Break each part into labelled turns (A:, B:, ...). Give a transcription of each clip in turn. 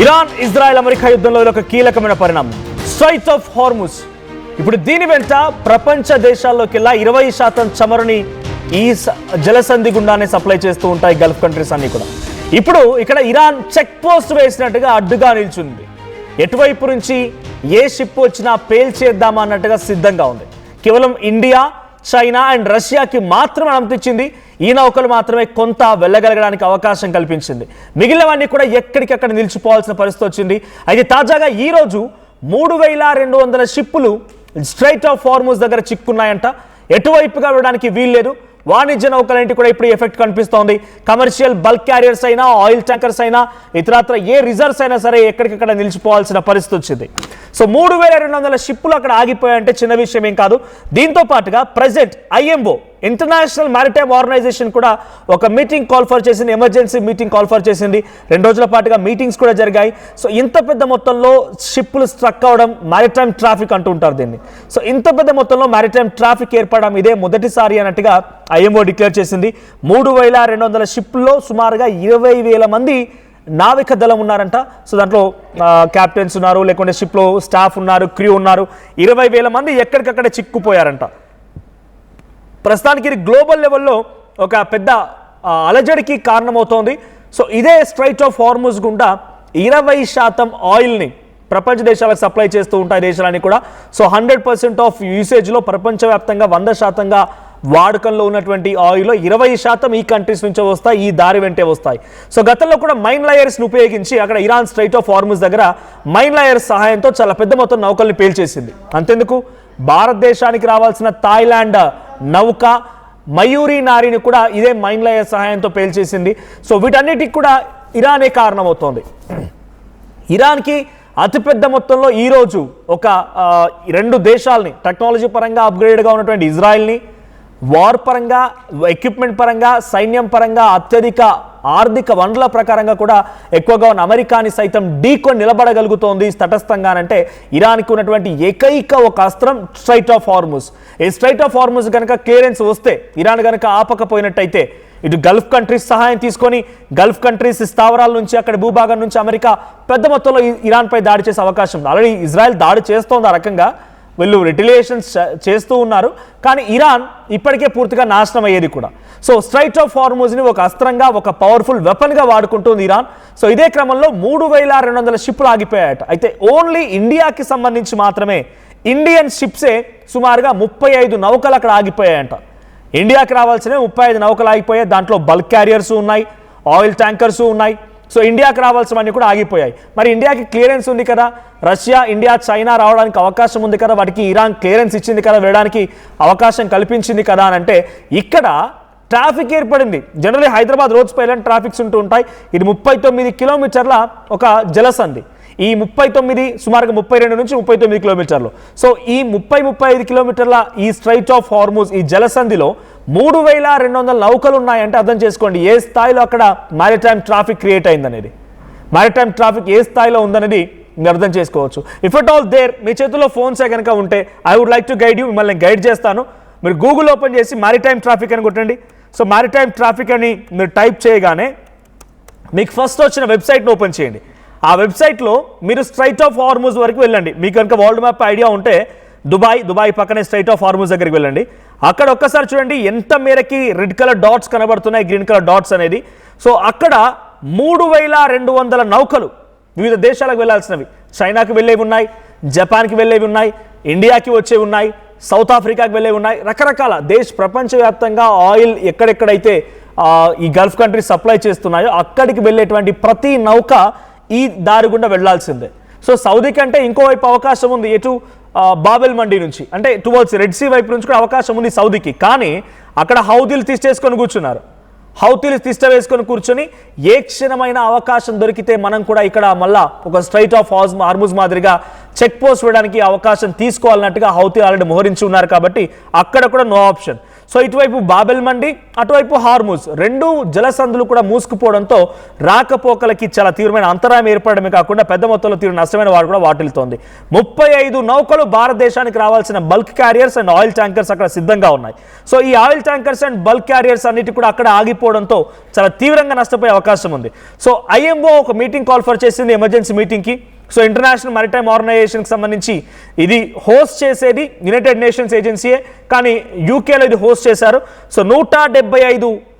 A: Iran Israel America యుద్ధంలో ఒక కీలకమైన పరిణామం స్ట్రైట్ ఆఫ్ హార్ముజ్. ఇప్పుడు దీని వెంట ప్రపంచ దేశాల్లోకెల్లా 20% చమురుని ఈ జలసంధి గుండానే సప్లై చేస్తూ ఉంటాయి గల్ఫ్ కంట్రీస్ అన్ని కూడా. ఇప్పుడు ఇక్కడ ఇరాన్ చెక్ పోస్ట్ వేసినట్టుగా అడ్డుగా నిల్చుంది. ఎటువైపు నుంచి ఏ షిప్ వచ్చినా పేల్చేద్దామా అన్నట్టుగా సిద్ధంగా ఉంది. కేవలం ఇండియా, చైనా అండ్ రష్యాకి మాత్రమే అనుమతిచ్చింది. ఈ నౌకలు మాత్రమే కొంత వెళ్ళగలగడానికి అవకాశం కల్పించింది. మిగిలినవన్నీ కూడా ఎక్కడికక్కడ నిలిచిపోవాల్సిన పరిస్థితి వచ్చింది. అయితే తాజాగా ఈరోజు 3200 షిప్పులు స్ట్రైట్ ఆఫ్ హార్ముజ్ దగ్గర చిక్కున్నాయంట. ఎటువైపుగా వెళ్ళడానికి వీల్లేదు. వాణిజ్య నౌకలేంటి కూడా ఇప్పుడు ఎఫెక్ట్ కనిపిస్తోంది. కమర్షియల్ బల్క్ క్యారియర్స్ అయినా, ఆయిల్ ట్యాంకర్స్ అయినా, ఇతరత్ర ఏ రిజర్వ్స్ అయినా సరే ఎక్కడికక్కడ నిలిచిపోవాల్సిన పరిస్థితి వచ్చింది. సో 3200 షిప్పులు అక్కడ ఆగిపోయాయంటే చిన్న విషయం ఏం కాదు. దీంతో పాటుగా present IMO international maritime organisation కూడా ఒక మీటింగ్ కాల్ఫర్ చేసింది, ఎమర్జెన్సీ మీటింగ్ కాల్ఫర్ చేసింది. 2 రోజుల పాటుగా మీటింగ్స్ కూడా జరిగాయి. సో ఇంత పెద్ద మొత్తంలో షిప్పులు స్ట్రక్ అవడం మ్యారిటైమ్ ట్రాఫిక్ అంటూ ఉంటారు దీన్ని. సో ఇంత పెద్ద మొత్తంలో మ్యారిటైమ్ ట్రాఫిక్ ఏర్పడడం ఇదే మొదటిసారి అన్నట్టుగా IMO డిక్లేర్ చేసింది. 3200 షిప్పుల్లో సుమారుగా 20,000 మంది నావిక దళం ఉన్నారంట. సో దాంట్లో క్యాప్టెన్స్ ఉన్నారు, లేకుంటే షిప్లో స్టాఫ్ ఉన్నారు, క్రూ ఉన్నారు. 20,000 మంది ఎక్కడికక్కడ చిక్కుపోయారంట. ప్రస్తుతానికి ఇది గ్లోబల్ లెవెల్లో ఒక పెద్ద అలజడికి కారణమవుతోంది. సో ఇదే స్ట్రైట్ ఆఫ్ హార్ముజ్ గుండా 20% ఆయిల్ని ప్రపంచ దేశాలకు సప్లై చేస్తూ ఉంటాయి దేశాలన్నీ కూడా. సో 100% ఆఫ్ యూసేజ్లో ప్రపంచవ్యాప్తంగా 100%గా వాడకంలో ఉన్నటువంటి ఆయిల్లో 20% ఈ కంట్రీస్ నుంచే వస్తాయి, ఈ దారి వెంటే వస్తాయి. సో గతంలో కూడా మైన్ లయర్స్ని ఉపయోగించి అక్కడ ఇరాన్ స్ట్రైట్ ఆఫ్ హార్ముజ్ దగ్గర మైన్ లయర్స్ సహాయంతో చాలా పెద్ద మొత్తం నౌకల్ని పేల్చేసింది. అంతెందుకు, భారతదేశానికి రావాల్సిన థాయిలాండ్ నౌక మయూరి నారిని కూడా ఇదే మైన్ లయర్ సహాయంతో పేల్చేసింది. సో వీటన్నిటికి కూడా ఇరానే కారణమవుతోంది. ఇరాన్కి అతిపెద్ద మొత్తంలో ఈరోజు ఒక 2 దేశాలని టెక్నాలజీ పరంగా అప్గ్రేడ్గా ఉన్నటువంటి ఇజ్రాయెల్ని, వార్ పరంగా, ఎక్విప్మెంట్ పరంగా, సైన్యం పరంగా, అత్యధిక ఆర్థిక వనరుల ప్రకారంగా కూడా ఎక్కువగా ఉన్న అమెరికాని సైతం ఢీకొని నిలబడగలుగుతోంది తటస్థంగానంటే ఇరాన్కి ఉన్నటువంటి ఏకైక ఒక అస్త్రం స్ట్రైట్ ఆఫ్ హార్ముజ్. ఈ స్ట్రైట్ ఆఫ్ హార్ముజ్ కనుక క్లియరెన్స్ వస్తే, ఇరాన్ కనుక ఆపకపోయినట్టయితే ఇటు గల్ఫ్ కంట్రీస్ సహాయం తీసుకొని గల్ఫ్ కంట్రీస్ స్థావరాల నుంచి, అక్కడ భూభాగం నుంచి అమెరికా పెద్ద మొత్తంలో ఇరాన్పై దాడి చేసే అవకాశం ఉంది. ఆల్రెడీ ఇజ్రాయెల్ దాడి చేస్తోంది, ఆ రకంగా వీళ్ళు రిటిలియేషన్స్ చేస్తూ ఉన్నారు. కానీ ఇరాన్ ఇప్పటికే పూర్తిగా నాశనం అయ్యేది కూడా. సో స్ట్రైట్ ఆఫ్ హార్ముజ్ని ఒక అస్త్రంగా, ఒక పవర్ఫుల్ వెపన్గా వాడుకుంటుంది ఇరాన్. సో ఇదే క్రమంలో 3200 షిప్పులు ఆగిపోయాయట. అయితే ఓన్లీ ఇండియాకి సంబంధించి మాత్రమే ఇండియన్ షిప్సే సుమారుగా 35 నౌకలు అక్కడ ఆగిపోయాయంట. ఇండియాకి రావాల్సినవి 35 నౌకలు ఆగిపోయాయి. దాంట్లో బల్క్ క్యారియర్స్ ఉన్నాయి, ఆయిల్ ట్యాంకర్స్ ఉన్నాయి. సో ఇండియాకి రావాల్సినవన్నీ కూడా ఆగిపోయాయి. మరి ఇండియాకి క్లియరెన్స్ ఉంది కదా, రష్యా, ఇండియా, చైనా రావడానికి అవకాశం ఉంది కదా, వాటికి ఇరాన్ క్లియరెన్స్ ఇచ్చింది కదా, వెళ్ళడానికి అవకాశం కల్పించింది కదా అని అంటే ఇక్కడ ట్రాఫిక్ ఏర్పడింది. జనరల్లీ హైదరాబాద్ రోడ్స్ పై ఇలాంటి ట్రాఫిక్స్ ఉంటూ ఉంటాయి. ఇది 39 కిలోమీటర్ల ఒక జలసంధి. ఈ 39 సుమారుగా 32 నుంచి 39 కిలోమీటర్లు. సో ఈ 30-35 కిలోమీటర్ల ఈ స్ట్రైట్ ఆఫ్ హార్ముజ్ ఈ జలసంధిలో 3200 నౌకలు ఉన్నాయంటే అర్థం చేసుకోండి ఏ స్థాయిలో అక్కడ మ్యారిటైమ్ ట్రాఫిక్ క్రియేట్ అయిందనేది. మ్యారిటైమ్ ట్రాఫిక్ ఏ స్థాయిలో ఉందనేది మీరు అర్థం చేసుకోవచ్చు. ఇఫ్ ఇట్ ఆల్ దేర్, మీ చేతిలో ఫోన్సే కనుక ఉంటే I would like to guide you, మిమ్మల్ని గైడ్ చేస్తాను. మీరు గూగుల్ ఓపెన్ చేసి మ్యారిటైమ్ ట్రాఫిక్ అని కొట్టండి. సో మ్యారిటైమ్ ట్రాఫిక్ అని మీరు టైప్ చేయగానే మీకు ఫస్ట్ వచ్చిన వెబ్సైట్ని ఓపెన్ చేయండి. ఆ వెబ్సైట్లో మీరు స్ట్రైట్ ఆఫ్ హార్ముజ్ వరకు వెళ్ళండి. మీకు కనుక వరల్డ్ మ్యాప్ ఐడియా ఉంటే దుబాయ్ పక్కనే స్ట్రైట్ ఆఫ్ హార్ముజ్ దగ్గరికి వెళ్ళండి. అక్కడ ఒక్కసారి చూడండి ఎంత మేరకి రెడ్ కలర్ డాట్స్ కనబడుతున్నాయి, గ్రీన్ కలర్ డాట్స్ అనేది. సో అక్కడ 3200 నౌకలు వివిధ దేశాలకు వెళ్ళాల్సినవి, చైనాకి వెళ్ళేవి ఉన్నాయి, జపాన్కి వెళ్ళేవి ఉన్నాయి, ఇండియాకి వచ్చేవి ఉన్నాయి, సౌత్ ఆఫ్రికాకి వెళ్ళేవి ఉన్నాయి. రకరకాల ప్రపంచవ్యాప్తంగా ఆయిల్ ఎక్కడెక్కడైతే ఈ గల్ఫ్ కంట్రీస్ సప్లై చేస్తున్నాయో అక్కడికి వెళ్ళేటువంటి ప్రతి నౌక ఈ దారి గుండా వెళ్లాల్సిందే. సో సౌదీ కంటే ఇంకోవైపు అవకాశం ఉంది, ఎటు బాబెల్ మండి నుంచి, అంటే టువర్డ్స్ రెడ్ సీ వైపు నుంచి కూడా అవకాశం ఉంది సౌదీకి. కానీ అక్కడ హౌతీలు తీసేసుకొని కూర్చున్నారు. హౌతీలు తిష్ట వేసుకొని కూర్చొని ఏ క్షణమైన అవకాశం దొరికితే మనం కూడా ఇక్కడ మళ్ళా ఒక స్ట్రైట్ ఆఫ్ హార్ముజ్ మాదిరిగా చెక్ పోస్ట్ వేయడానికి అవకాశం తీసుకోవాలన్నట్టుగా హౌతీ ఆల్రెడీ మోహరించి ఉన్నారు. కాబట్టి అక్కడ కూడా నో ఆప్షన్. సో ఇటువైపు బాబెల్ మండి, అటువైపు హార్ముజ్, రెండు జలసంధులు కూడా మూసుకుపోవడంతో రాకపోకలకి చాలా తీవ్రమైన అంతరాయం ఏర్పడమే కాకుండా పెద్ద మొత్తంలో తీవ్ర నష్టమైన వాడు కూడా వాటిల్తోంది. 35 నౌకలు భారతదేశానికి రావాల్సిన bulk carriers and oil tankers అక్కడ సిద్ధంగా ఉన్నాయి. సో ఈ oil tankers and bulk carriers అన్నిటి కూడా అక్కడ ఆగిపోవడంతో చాలా తీవ్రంగా నష్టపోయే అవకాశం ఉంది. సో ఐఎంఓ ఒక మీటింగ్ కాల్ఫర్ చేసింది, ఎమర్జెన్సీ మీటింగ్కి. సో ఇంటర్నేషనల్ మారిటైమ్ ఆర్గనైజేషన్కి సంబంధించి ఇది హోస్ట్ చేసేది యునైటెడ్ నేషన్స్ ఏజెన్సీయే, కానీ యూకేలో ఇది హోస్ట్ చేశారు. సో 175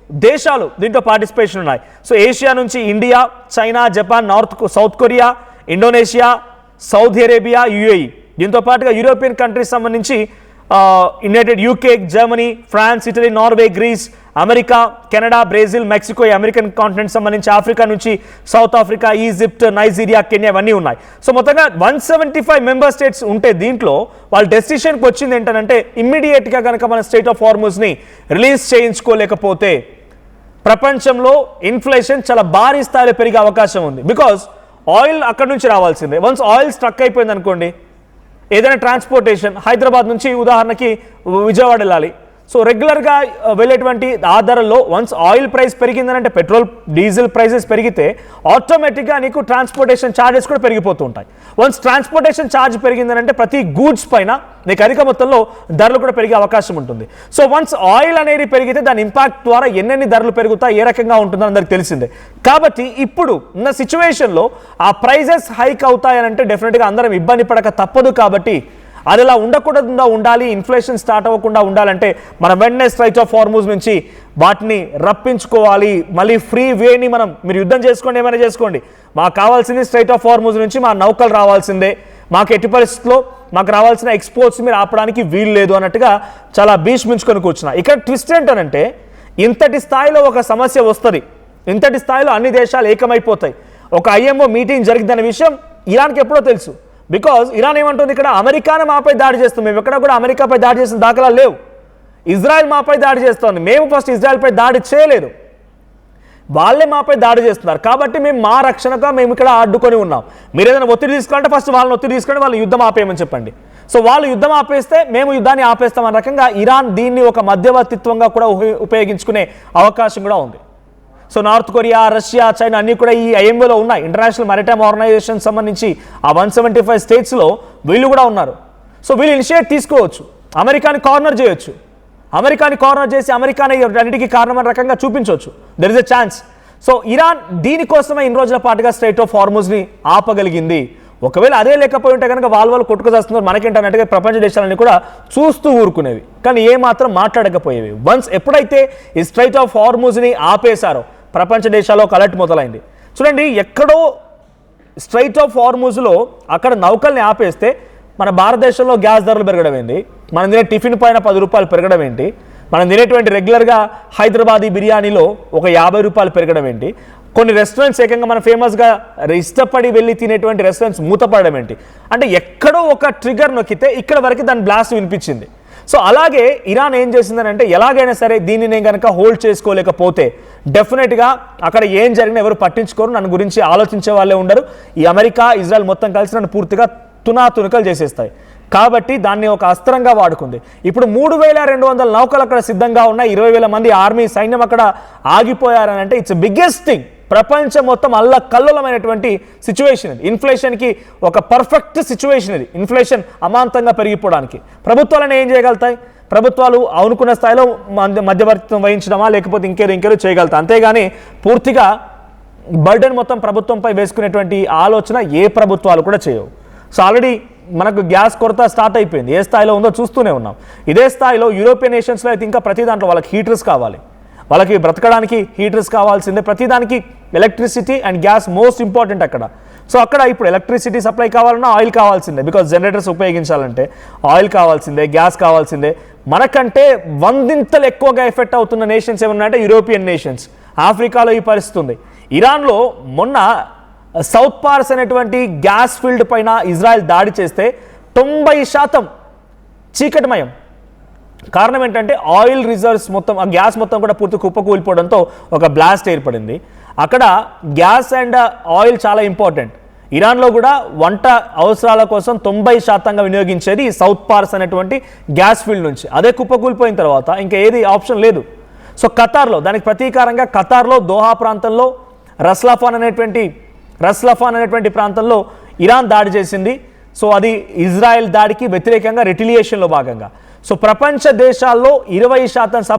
A: దేశాలు దీంట్లో పార్టిసిపేషన్ ఉన్నాయి. సో ఏషియా నుంచి India, China, Japan, South Korea, Indonesia, Saudi Arabia, UAE, దీంతో పాటుగా యూరోపియన్ కంట్రీస్ సంబంధించి united UK, Germany, France, Italy, Norway, Greece, America, Canada, Brazil, Mexico, American continent సంబంధించి ఆఫ్రికా నుంచి South Africa, Egypt, Nigeria, Kenya ఇవన్నీ ఉన్నాయి. So మొత్తంగా 175 member states ఉంటే దీంట్లో వాళ్ళ డెసిషన్కి వచ్చింది ఏంటంటే ఇమ్మీడియట్గా కనుక మన స్టేట్ ఆఫ్ హార్ముజ్ని రిలీజ్ చేయించుకోలేకపోతే ప్రపంచంలో ఇన్ఫ్లేషన్ చాలా భారీ స్థాయిలో పెరిగే అవకాశం ఉంది. బికాజ్ ఆయిల్ అక్కడ నుంచి రావాల్సిందే. వన్స్ ఆయిల్ స్ట్రక్ అయిపోయింది అనుకోండి, ఏదైనా ట్రాన్స్పోర్టేషన్ హైదరాబాద్ నుంచి ఉదాహరణకి విజయవాడ వెళ్ళాలి. సో రెగ్యులర్గా వెళ్ళేటువంటి ఆ ధరల్లో వన్స్ ఆయిల్ ప్రైస్ పెరిగిందనంటే, పెట్రోల్ డీజిల్ ప్రైసెస్ పెరిగితే ఆటోమేటిక్గా నీకు ట్రాన్స్పోర్టేషన్ ఛార్జెస్ కూడా పెరిగిపోతూ ఉంటాయి. వన్స్ ట్రాన్స్పోర్టేషన్ ఛార్జ్ పెరిగిందనంటే ప్రతి గూడ్స్ పైన నీకు అధిక మొత్తంలో ధరలు కూడా పెరిగే అవకాశం ఉంటుంది. సో వన్స్ ఆయిల్ అనేది పెరిగితే దాని ఇంపాక్ట్ ద్వారా ఎన్నెన్ని ధరలు పెరుగుతాయి, ఏ రకంగా ఉంటుందో అందరికి తెలిసిందే. కాబట్టి ఇప్పుడు ఉన్న సిచ్యువేషన్లో ఆ ప్రైజెస్ హైక్ అవుతాయనంటే డెఫినెట్గా అందరం ఇబ్బంది పడక తప్పదు. కాబట్టి అది అలా ఉండకుండా ఉండాలి, ఇన్ఫ్లేషన్ స్టార్ట్ అవ్వకుండా ఉండాలంటే మనం వెంటనే స్ట్రైట్ ఆఫ్ హార్ముజ్ నుంచి వాటిని రప్పించుకోవాలి. మళ్ళీ ఫ్రీ వేని మీరు యుద్ధం చేసుకోండి, ఏమైనా చేసుకోండి, మాకు కావాల్సింది స్ట్రైట్ ఆఫ్ హార్ముజ్ నుంచి మా నౌకలు రావాల్సిందే, మాకు ఎట్టి పరిస్థితుల్లో మాకు రావాల్సిన ఎక్స్పోర్ట్స్ మీరు ఆపడానికి వీలు లేదు అన్నట్టుగా చాలా భీష్మించుకొని కూర్చున్నా. ఇక్కడ ట్విస్ట్ ఏంటనంటే ఇంతటి స్థాయిలో ఒక సమస్య వస్తుంది, ఇంతటి స్థాయిలో అన్ని దేశాలు ఏకమైపోతాయి, ఒక ఐఎంఓ మీటింగ్ జరిగిందనే విషయం ఇరాన్కి ఎప్పుడో తెలుసు. బికాజ్ ఇరాన్ ఏమంటుంది, ఇక్కడ అమెరికానే మాపై దాడి చేస్తుంది, మేము ఎక్కడ కూడా అమెరికాపై దాడి చేసిన దాఖలాలు లేవు, ఇజ్రాయెల్ మాపై దాడి చేస్తోంది, మేము ఫస్ట్ ఇజ్రాయెల్పై దాడి చేయలేదు, వాళ్ళే మాపై దాడి చేస్తున్నారు, కాబట్టి మేము మా రక్షణగా మేము ఇక్కడ అడ్డుకొని ఉన్నాం, మీరు ఏదైనా ఒత్తిడి తీసుకోవాలంటే ఫస్ట్ వాళ్ళని ఒత్తిడి తీసుకొని వాళ్ళు యుద్ధం ఆపేయమని చెప్పండి. సో వాళ్ళు యుద్ధం ఆపేస్తే మేము యుద్ధాన్ని ఆపేస్తామన్న రకంగా ఇరాన్ దీన్ని ఒక మధ్యవర్తిత్వంగా కూడా ఉపయోగించుకునే అవకాశం కూడా ఉంది. So north Korea, Russia, China అన్నీ కూడా ఈ ఐఎంఓలో ఉన్నాయి, ఇంటర్నేషనల్ మారిటైమ్ ఆర్గనైజేషన్ సంబంధించి ఆ 175 స్టేట్స్లో వీళ్ళు కూడా ఉన్నారు. సో వీళ్ళు ఇనిషియేట్ తీసుకోవచ్చు, అమెరికాని కార్నర్ చేయొచ్చు, అమెరికాని కార్నర్ చేసి అమెరికాని అన్నిటికీ కారణమైన రకంగా చూపించవచ్చు, there is a chance. So Iran దీనికోసమే ఇన్ని రోజుల పాటుగా స్ట్రైట్ ఆఫ్ హార్ముజ్ని ఆపగలిగింది. ఒకవేళ అదే లేకపోయి ఉంటే కనుక వాళ్ళు కొట్టుకుచేస్తున్నారు మనకేంటన్నట్టుగా ప్రపంచ దేశాలన్నీ కూడా చూస్తూ ఊరుకునేవి, కానీ ఏమాత్రం మాట్లాడకపోయేవి. వన్స్ ఎప్పుడైతే ఈ స్ట్రైట్ ఆఫ్ హార్ముజ్ని ఆపేశారో ప్రపంచ దేశాల్లో ఒక అలర్ట్ మొదలైంది. చూడండి, ఎక్కడో స్ట్రైట్ ఆఫ్ హార్ముజ్లో అక్కడ నౌకల్ని ఆపేస్తే మన భారతదేశంలో గ్యాస్ ధరలు పెరగడం ఏంటి, మనం తినే టిఫిన్ పైన 10 రూపాయలు పెరగడం ఏంటి, మనం తినేటువంటి రెగ్యులర్గా హైదరాబాదీ బిర్యానీలో ఒక 50 రూపాయలు పెరగడం ఏంటి, కొన్ని రెస్టారెంట్స్ ఏకంగా మనం ఫేమస్గా ఇష్టపడి వెళ్ళి తినేటువంటి రెస్టారెంట్స్ మూతపడడం ఏంటి, అంటే ఎక్కడో ఒక ట్రిగర్ నొక్కితే ఇక్కడ వరకు దాని బ్లాస్ట్ వినిపించింది. సో అలాగే ఇరాన్ ఏం చేసిందని అంటే ఎలాగైనా సరే దీన్ని నేను కనుక హోల్డ్ చేసుకోలేకపోతే డెఫినెట్గా అక్కడ ఏం జరిగినా ఎవరు పట్టించుకోరు, నన్ను గురించి ఆలోచించే వాళ్ళే ఉండరు, ఈ అమెరికా, ఇజ్రాయెల్ మొత్తం కలిసి నన్ను పూర్తిగా తునాతునకలు చేసేస్తాయి. కాబట్టి దాన్ని ఒక అస్త్రంగా వాడుకుంది. ఇప్పుడు 3200 నౌకలు అక్కడ సిద్ధంగా ఉన్నాయి, 20,000 మంది ఆర్మీ సైన్యం అక్కడ ఆగిపోయారని అంటే ఇట్స్ బిగ్గెస్ట్ థింగ్. ప్రపంచం మొత్తం అల్లకల్లోలమైనటువంటి సిచ్యువేషన్ ఇది, ఇన్ఫ్లేషన్కి ఒక పర్ఫెక్ట్ సిచ్యువేషన్ ఇది, ఇన్ఫ్లేషన్ అమాంతంగా పెరిగిపోవడానికి. ప్రభుత్వాలను ఏం చేయగలుగుతాయి, ప్రభుత్వాలు అనుకున్న స్థాయిలో మధ్యవర్తిత్వం వహించడమా లేకపోతే ఇంకేదో చేయగలుగుతాయి, అంతేగాని పూర్తిగా బర్డెన్ మొత్తం ప్రభుత్వంపై వేసుకునేటువంటి ఆలోచన ఏ ప్రభుత్వాలు కూడా చేయవు. సో ఆల్రెడీ మనకు గ్యాస్ కొరత స్టార్ట్ అయిపోయింది, ఏ స్థాయిలో ఉందో చూస్తూనే ఉన్నాం. ఇదే స్థాయిలో యూరోపియన్ నేషన్స్లో అయితే ఇంకా ప్రతి దాంట్లో వాళ్ళకి హీటర్స్ కావాలి, వాళ్ళకి బ్రతకడానికి హీటర్స్ కావాల్సిందే, ప్రతిదానికి electricity and gas most important అక్కడ. సో అక్కడ ఇప్పుడు ఎలక్ట్రిసిటీ సప్లై కావాలన్నా ఆయిల్ కావాల్సిందే, బికాజ్ జనరేటర్స్ ఉపయోగించాలంటే ఆయిల్ కావాల్సిందే, గ్యాస్ కావాల్సిందే. మనకంటే 100 ఎక్కువగా ఎఫెక్ట్ అవుతున్న నేషన్స్ ఏమన్నాయంటే యూరోపియన్ నేషన్స్. ఆఫ్రికాలో ఈ పరిస్థితి ఉంది. ఇరాన్లో మొన్న సౌత్ పార్స్ అనేటువంటి గ్యాస్ ఫీల్డ్ పైన ఇజ్రాయెల్ దాడి చేస్తే 90% చీకటిమయం. కారణం ఏంటంటే ఆయిల్ రిజర్వ్స్ మొత్తం, ఆ గ్యాస్ మొత్తం కూడా పూర్తి కుప్పకూలిపోవడంతో ఒక బ్లాస్ట్ ఏర్పడింది. అక్కడ గ్యాస్ అండ్ ఆయిల్ చాలా ఇంపార్టెంట్. ఇరాన్లో కూడా వంట అవసరాల కోసం 90% వినియోగించేది ఈ సౌత్ పార్స్ అనేటువంటి గ్యాస్ ఫీల్డ్ నుంచి. అదే కుప్పకూలిపోయిన తర్వాత ఇంకా ఏది ఆప్షన్ లేదు. సో ఖతార్లో దానికి ప్రతీకారంగా ఖతార్లో దోహా ప్రాంతంలో రస్లాఫాన్ అనేటువంటి ప్రాంతంలో ఇరాన్ దాడి చేసింది. సో అది ఇజ్రాయెల్ దాడికి వ్యతిరేకంగా రిటిలియేషన్లో భాగంగా. సో ప్రపంచ దేశాల్లో 20%